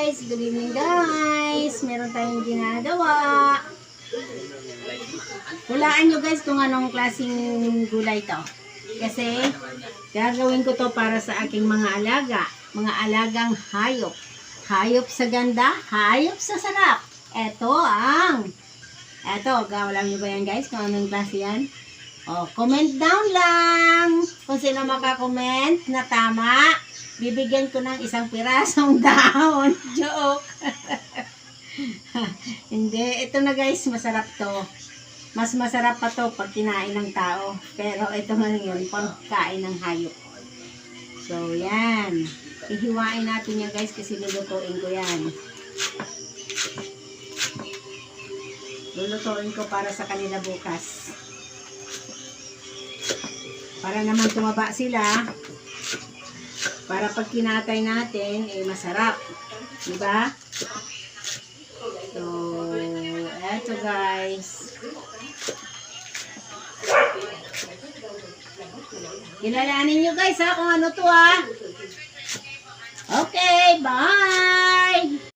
guys! Good evening guys! Meron tayong ginagawa. Hulaan nyo guys kung anong klaseng gulay to. Kasi gagawin ko to para sa aking mga alaga. Mga alagang hayop. Hayop sa ganda, hayop sa sarap. Eto, alam nyo ba yan guys kung anong klase yan? O, comment down lang kung sino makakomment na tama. Bibigyan ko ng isang pirasong dahon. Joke. Hindi. Ito na guys, masarap to. Mas masarap pa to pag kinain ng tao. Pero ito na yun, pagkain ng hayop. So, yan. Ihiwain natin yan guys kasi lulutuin ko yan. Lulutuin ko para sa kanila bukas. Para naman tumaba sila. Para pag kinatay natin, masarap. Diba? So, eto guys. Kilalanin nyo guys kung ano to Okay, bye!